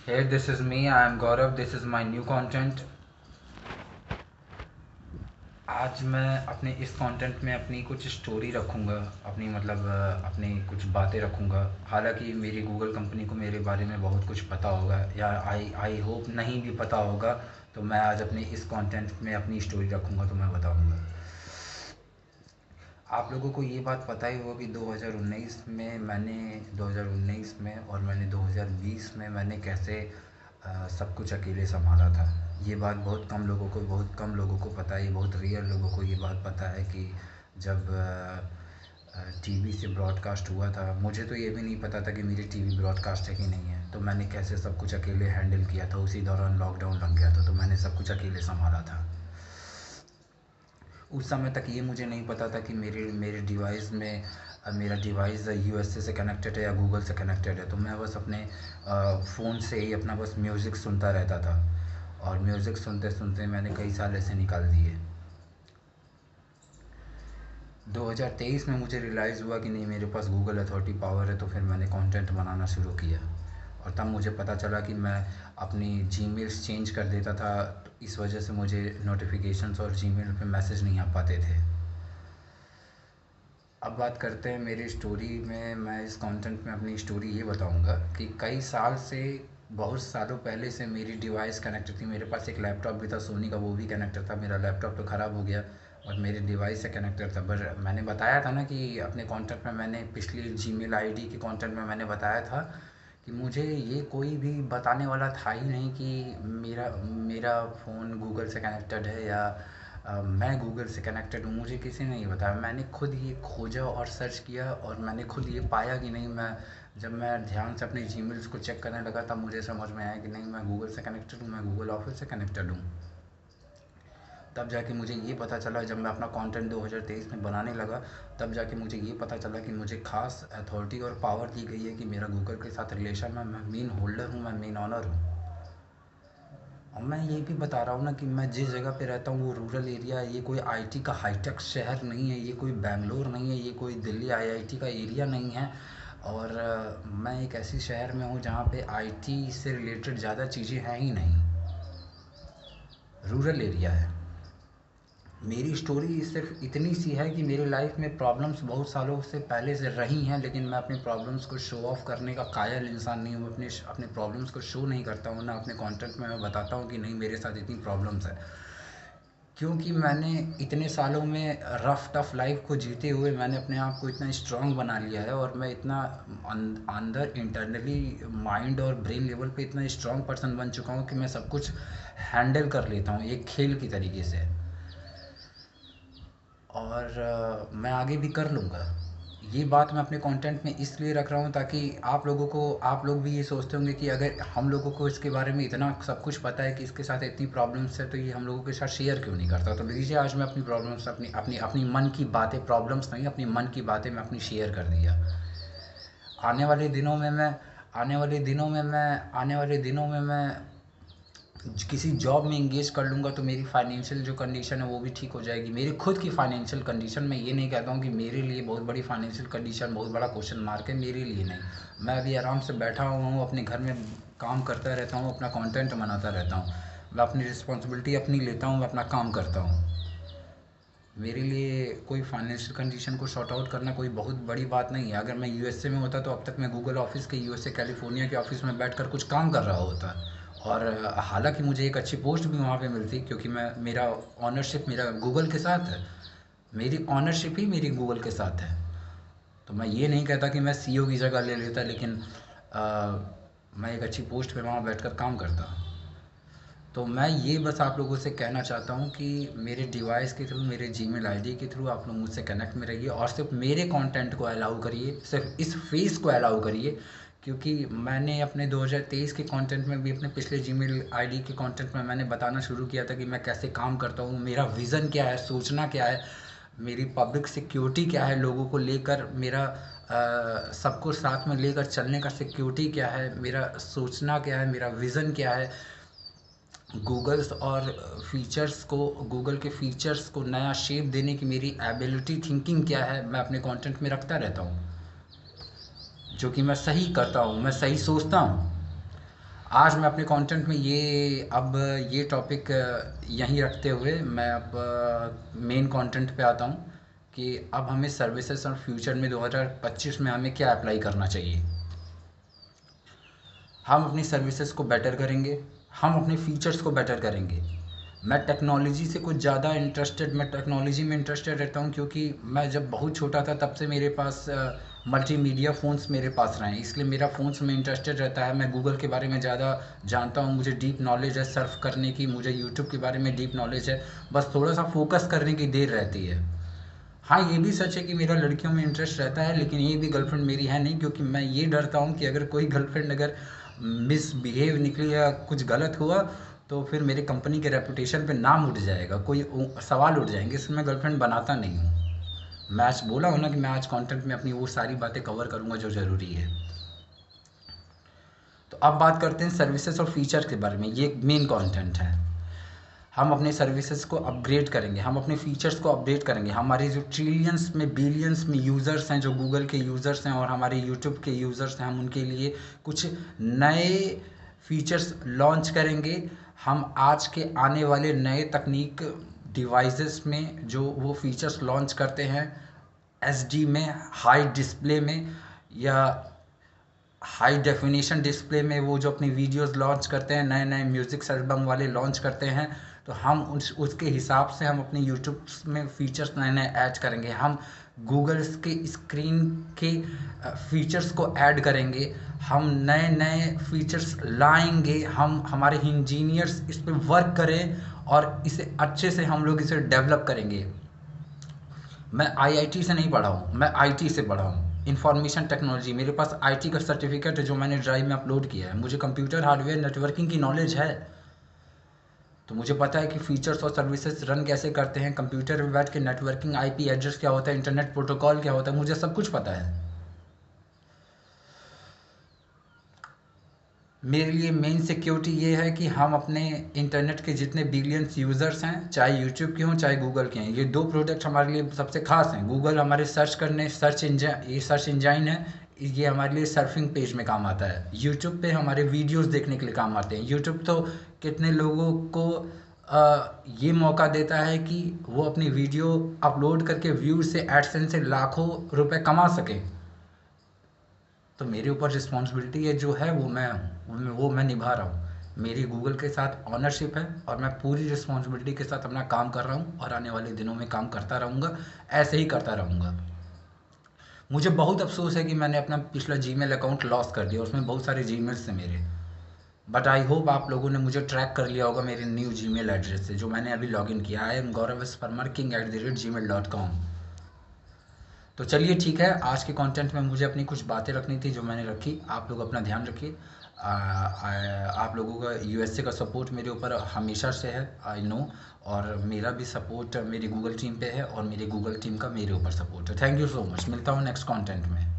Hey, this is me. I am Gaurav. This is my new content. आज मैं अपने इस कंटेंट में अपनी कुछ स्टोरी रखूँगा, अपनी अपनी कुछ बातें रखूँगा। हालांकि मेरी गूगल कंपनी को मेरे बारे में बहुत कुछ पता होगा, या आई होप नहीं भी पता होगा। तो मैं आज अपने इस कंटेंट में अपनी स्टोरी रखूँगा, तो मैं बताऊँगा। आप लोगों को ये बात पता ही होगा कि 2019 में और मैंने 2020 में मैंने कैसे सब कुछ अकेले संभाला था। ये बात बहुत कम लोगों को पता है। बहुत रेयर लोगों को ये बात पता है कि जब टीवी से ब्रॉडकास्ट हुआ था, मुझे तो ये भी नहीं पता था कि मेरी टीवी ब्रॉडकास्ट है कि नहीं है। तो मैंने कैसे सब कुछ अकेले हैंडल किया था। उसी दौरान लॉकडाउन लग गया था, तो मैंने सब कुछ अकेले संभाला था। उस समय तक ये मुझे नहीं पता था कि मेरे मेरे डिवाइस में मेरा डिवाइस यूएसए से कनेक्टेड है या गूगल से कनेक्टेड है। तो मैं बस अपने फ़ोन से ही अपना बस म्यूज़िक सुनता रहता था, और म्यूज़िक सुनते सुनते मैंने कई साल ऐसे निकाल दिए। 2023 में मुझे रियलाइज़ हुआ कि नहीं, मेरे पास गूगल अथॉरिटी पावर है। तो फिर मैंने कंटेंट बनाना शुरू किया, और तब मुझे पता चला कि मैं अपनी जीमेल्स चेंज कर देता था। तो इस वजह से मुझे नोटिफिकेशंस और जीमेल पे मैसेज नहीं आ पाते थे। अब बात करते हैं मेरी स्टोरी में। मैं इस कंटेंट में अपनी स्टोरी ये बताऊंगा कि कई साल से, बहुत सालों पहले से मेरी डिवाइस कनेक्टेड थी। मेरे पास एक लैपटॉप भी था सोनी का, वो भी कनेक्टेड था। मेरा लैपटॉप तो ख़राब हो गया और मेरे डिवाइस से कनेक्टेड था। पर मैंने बताया था ना कि अपने कंटेंट में, मैंने पिछली जीमेल आईडी के कंटेंट में मैंने बताया था कि मुझे ये कोई भी बताने वाला था ही नहीं कि मेरा मेरा फ़ोन गूगल से कनेक्टेड है, या मैं गूगल से कनेक्टेड हूँ। मुझे किसी ने नहीं बताया। मैंने खुद ये खोजा और सर्च किया, और मैंने खुद ये पाया कि नहीं, मैं जब मैं ध्यान से अपने जीमेल्स को चेक करने लगा, तब मुझे समझ में आया कि नहीं, मैं गूगल से कनेक्टेड हूँ, मैं गूगल ऑफिस से कनेक्टेड हूँ। तब जाके मुझे ये पता चला, जब मैं अपना कंटेंट 2023 में बनाने लगा, तब जाके मुझे ये पता चला कि मुझे खास अथॉरिटी और पावर दी गई है कि मेरा गूगल के साथ रिलेशन में मैं मेन होल्डर हूँ, मैं मेन ऑनर हूँ। और मैं ये भी बता रहा हूँ ना कि मैं जिस जगह पे रहता हूँ वो रूरल एरिया है। ये कोई आईटी का हाईटेक शहर नहीं है, ये कोई बेंगलोर नहीं है, ये कोई दिल्ली आईआईटी का एरिया नहीं है। और मैं एक ऐसी शहर में हूँ जहाँ पे आईटी से रिलेटेड ज़्यादा चीज़ें हैं ही नहीं। रूरल एरिया है। मेरी स्टोरी सिर्फ इतनी सी है कि मेरी लाइफ में प्रॉब्लम्स बहुत सालों से पहले से रही हैं, लेकिन मैं अपनी प्रॉब्लम्स को शो ऑफ करने का कायल इंसान नहीं हूँ। मैं अपने अपने प्रॉब्लम्स को शो नहीं करता हूँ ना। अपने कंटेंट में मैं बताता हूँ कि नहीं, मेरे साथ इतनी प्रॉब्लम्स है। क्योंकि मैंने इतने सालों में रफ टफ लाइफ को जीते हुए मैंने अपने आप को इतना स्ट्रांग बना लिया है, और मैं इतना अंदर इंटरनली माइंड और ब्रेन लेवल पे इतना स्ट्रांग पर्सन बन चुका हूँ कि मैं सब कुछ हैंडल कर लेता हूँ एक खेल की तरीके से। और मैं आगे भी कर लूँगा। ये बात मैं अपने कंटेंट में इसलिए रख रहा हूँ ताकि आप लोग भी ये सोचते होंगे कि अगर हम लोगों को इसके बारे में इतना सब कुछ पता है कि इसके साथ इतनी प्रॉब्लम्स है, तो ये हम लोगों के साथ शेयर क्यों नहीं करता। तो लीजिए, आज मैं अपनी प्रॉब्लम्स, अपनी अपनी अपनी मन की बातें, प्रॉब्लम्स नहीं, अपनी मन की बातें मैं अपनी शेयर कर दिया। आने वाले दिनों में मैं आने वाले दिनों में मैं किसी जॉब में इंगेज कर लूँगा, तो मेरी फाइनेंशियल जो कंडीशन है वो भी ठीक हो जाएगी। मेरी खुद की फाइनेंशियल कंडीशन, मैं ये नहीं कहता हूँ कि मेरे लिए बहुत बड़ी फाइनेंशियल कंडीशन बहुत बड़ा क्वेश्चन मार्क है, मेरे लिए नहीं। मैं अभी आराम से बैठा हुआ हूँ, अपने घर में काम करता रहता हूँ, अपना कंटेंट बनाता रहता हूँ। मैं अपनी रिस्पॉन्सिबिलिटी अपनी लेता हूँ, मैं अपना काम करता हूँ। मेरे लिए कोई फाइनेंशियल कंडीशन को सॉर्ट आउट करना कोई बहुत बड़ी बात नहीं है। अगर मैं यूएसए में होता, तो अब तक मैं गूगल ऑफिस के, यूएसए कैलिफोर्निया के ऑफिस में बैठकर कुछ काम कर रहा होता। और हालांकि मुझे एक अच्छी पोस्ट भी वहाँ पे मिलती, क्योंकि मैं मेरा ऑनरशिप मेरा गूगल के साथ है। मेरी ऑनरशिप ही मेरी गूगल के साथ है। तो मैं ये नहीं कहता कि मैं सीईओ की जगह ले लेता, लेकिन मैं एक अच्छी पोस्ट पे वहाँ बैठकर काम करता। तो मैं ये बस आप लोगों से कहना चाहता हूँ कि मेरे डिवाइस के थ्रू, मेरे जीमेल आईडी के थ्रू आप लोग मुझसे कनेक्ट में रहिए, और सिर्फ मेरे कंटेंट को अलाउ करिए, सिर्फ इस फेस को अलाउ करिए। क्योंकि मैंने अपने 2023 के कंटेंट में भी, अपने पिछले जीमेल आईडी के कंटेंट में मैंने बताना शुरू किया था कि मैं कैसे काम करता हूँ, मेरा विज़न क्या है, सोचना क्या है, मेरी पब्लिक सिक्योरिटी क्या है, लोगों को लेकर मेरा सबको साथ में लेकर चलने का सिक्योरिटी क्या है, मेरा सोचना क्या है, मेरा विज़न क्या है। गूगल्स और फीचर्स को गूगल के फीचर्स को नया शेप देने की मेरी एबिलिटी, थिंकिंग क्या है, मैं अपने कंटेंट में रखता रहता हूँ। जो कि मैं सही करता हूँ, मैं सही सोचता हूँ। आज मैं अपने कंटेंट में ये टॉपिक यहीं रखते हुए मैं अब मेन कंटेंट पे आता हूँ कि अब हमें सर्विसेज और फ्यूचर में 2025 में हमें क्या अप्लाई करना चाहिए। हम अपनी सर्विसेज को बेटर करेंगे, हम अपने फीचर्स को बेटर करेंगे। मैं टेक्नोलॉजी में इंटरेस्टेड रहता हूँ, क्योंकि मैं जब बहुत छोटा था तब से मेरे पास मल्टीमीडिया फ़ोन्स मेरे पास रहे हैं, इसलिए मेरा फ़ोन्स में इंटरेस्टेड रहता है। मैं गूगल के बारे में ज़्यादा जानता हूँ, मुझे डीप नॉलेज है सर्फ करने की, मुझे यूट्यूब के बारे में डीप नॉलेज है, बस थोड़ा सा फोकस करने की देर रहती है। हाँ, ये भी सच है कि मेरा लड़कियों में इंटरेस्ट रहता है, लेकिन ये भी गर्लफ्रेंड मेरी है नहीं, क्योंकि मैं ये डरता हूँ कि अगर कोई गर्लफ्रेंड अगर मिसबिहेव निकली या कुछ गलत हुआ तो फिर मेरे कंपनी के रेपुटेशन पे नाम उठ जाएगा, कोई सवाल उठ जाएंगे, इसलिए मैं गर्लफ्रेंड बनाता नहीं हूँ। मैं आज बोला हूँ ना कि मैं आज कंटेंट में अपनी वो सारी बातें कवर करूँगा जो ज़रूरी है। तो अब बात करते हैं सर्विसेज और फीचर के बारे में। ये मेन कंटेंट है। हम अपने सर्विसेज को अपग्रेड करेंगे, हम अपने फीचर्स को अपडेट करेंगे। हमारे जो ट्रिलियंस में बिलियंस में यूज़र्स हैं, जो गूगल के यूज़र्स हैं और हमारे यूट्यूब के यूज़र्स हैं, हम उनके लिए कुछ नए फीचर्स लॉन्च करेंगे। हम आज के आने वाले नए तकनीक डिवाइसेस में जो वो फीचर्स लॉन्च करते हैं, एचडी में, हाई डिस्प्ले में या हाई डेफिनेशन डिस्प्ले में, वो जो अपनी वीडियोस लॉन्च करते हैं, नए नए म्यूज़िक एल्बम वाले लॉन्च करते हैं, तो हम उसके हिसाब से हम अपने यूट्यूब में फीचर्स नए नए ऐड करेंगे। हम गूगल के स्क्रीन के फीचर्स को ऐड करेंगे, हम नए नए फीचर्स लाएंगे, हम हमारे इंजीनियर्स इस पर वर्क करें और इसे अच्छे से हम लोग इसे डेवलप करेंगे। मैं आईआईटी से नहीं पढ़ा हूँ, मैं आईटी से पढ़ा हूँ, इंफॉर्मेशन टेक्नोलॉजी। मेरे पास आईटी का सर्टिफिकेट है जो मैंने ड्राइव में अपलोड किया है। मुझे कंप्यूटर हार्डवेयर नेटवर्किंग की नॉलेज है, तो मुझे पता है कि फीचर्स और सर्विसेज रन कैसे करते हैं, कंप्यूटर में बैठ के नेटवर्किंग, आईपी एड्रेस क्या होता है, इंटरनेट प्रोटोकॉल क्या होता है, मुझे सब कुछ पता है। मेरे लिए मेन सिक्योरिटी ये है कि हम अपने इंटरनेट के जितने बिलियंस यूज़र्स हैं, चाहे यूट्यूब के हों चाहे गूगल के हैं, ये दो प्रोडक्ट हमारे लिए सबसे खास हैं। गूगल हमारे सर्च इंजन है, ये हमारे लिए सर्फिंग पेज में काम आता है। यूट्यूब पे हमारे वीडियोस देखने के लिए काम आते हैं। यूट्यूब तो कितने लोगों को ये मौका देता है कि वो अपनी वीडियो अपलोड करके व्यूज से, एडसेंस से लाखों रुपए कमा सकें। तो मेरे ऊपर रिस्पॉन्सिबिलिटी है जो है वो मैं निभा रहा हूँ। मेरी गूगल के साथ ऑनरशिप है और मैं पूरी रिस्पॉन्सिबिलिटी के साथ अपना काम कर रहा हूँ और आने वाले दिनों में काम करता रहूँगा, ऐसे ही करता रहूँगा। मुझे बहुत अफसोस है कि मैंने अपना पिछला जीमेल अकाउंट लॉस कर दिया, उसमें बहुत सारे जीमेल्स थे मेरे। बट आई होप आप लोगों ने मुझे ट्रैक कर लिया होगा मेरे न्यू जीमेल एड्रेस से, जो मैंने अभी लॉगिन किया है, gaurav@gmail.com। तो चलिए ठीक है, आज के कंटेंट में मुझे अपनी कुछ बातें रखनी थी जो मैंने रखी। आप लोग अपना ध्यान रखिए। आप लोगों का यूएसए का सपोर्ट मेरे ऊपर हमेशा से है, आई नो, और मेरा भी सपोर्ट मेरी गूगल टीम पे है और मेरी गूगल टीम का मेरे ऊपर सपोर्ट है। Thank you so much. मिलता हूँ नेक्स्ट कंटेंट में।